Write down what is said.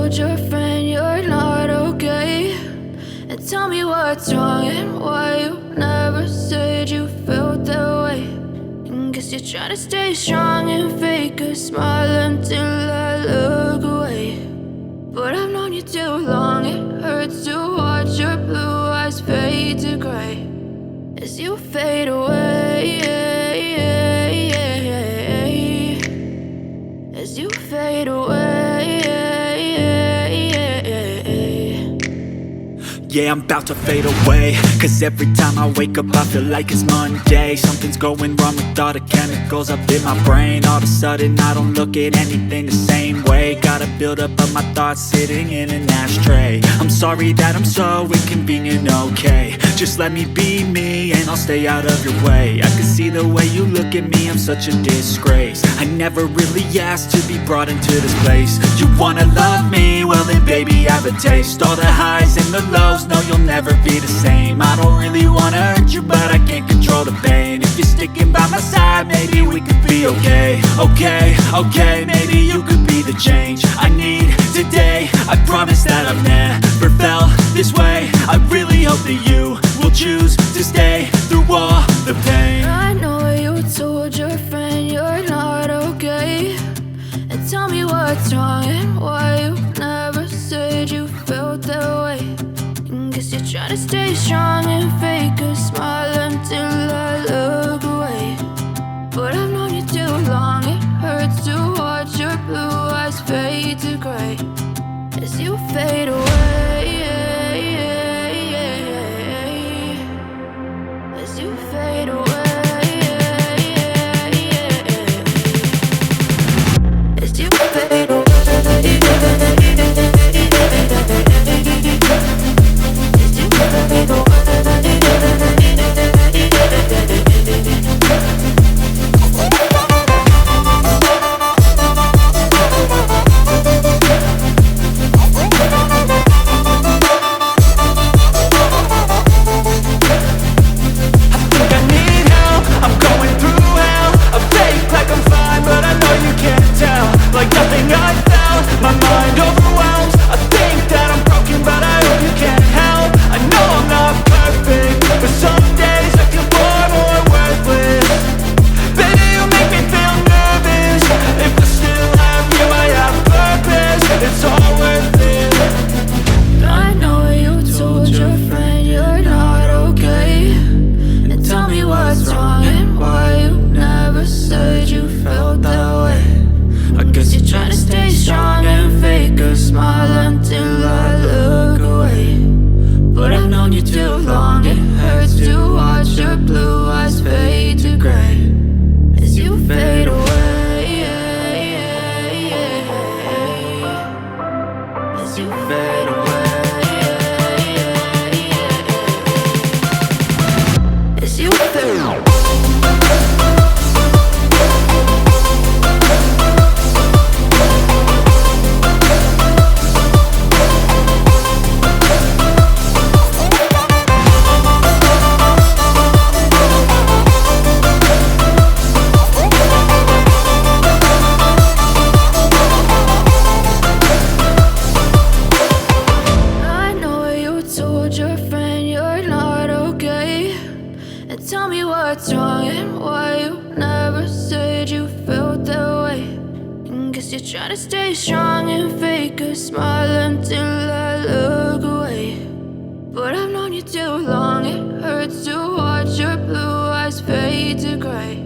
told your friend you're not okay, and tell me what's wrong and why you never said you felt that way. And guess you're trying to stay strong and fake a smile until I look away. But I've known you too long, it hurts to watch your blue eyes fade to gray as you fade away, as you fade away. Yeah, I'm about to fade away, cause every time I wake up I feel like it's Monday. Something's going wrong with all the chemicals up in my brain. All of a sudden I don't look at anything the same way. Got a buildup of my thoughts sitting in an ashtray. I'm sorry that I'm so inconvenient, okay. Just let me be me and I'll stay out of your way. I can see the way you look at me, I'm such a disgrace. I never really asked to be brought into this place. You wanna love me? Well then baby, have a taste. All the highs and the lows, no, you'll never be the same. I don't really wanna hurt you, but I can't control the pain. If you're sticking by my side, maybe we could be okay. Okay, maybe you could be the change I need today. I promise that I've never felt this way. I really hope that you will choose to stay through all the pain. I know you told your friend you're not okay, and tell me what's wrong and why you never said you felt that way. And guess you're trying to stay strong and fake a smile until I look away. But I've known you too long, it hurts to watch your blue eyes fade to gray as you fade away, as you fade away. As you fade away, as you fade away. Like nothing I found, my mind overwhelms. I think that I'm broken, but I hope you can't help. I know I'm not perfect, but some days I feel far more worthless. Baby, you make me feel nervous. If I still have you, I have purpose. It's all worth it. I know you told your friend you're not okay, and tell me what's wrong and why you never said you felt that way. I guess you're trying to stay strong and fake a smile until I look away. But I've known you too long, it hurts to watch your blue eyes fade to gray as you fade away, as you fade away, as you fade away. Your friend you're not okay, and tell me what's wrong and why you never said you felt that way. And guess you're trying to stay strong and fake a smile until I look away. But I've known you too long, it hurts to watch your blue eyes fade to gray.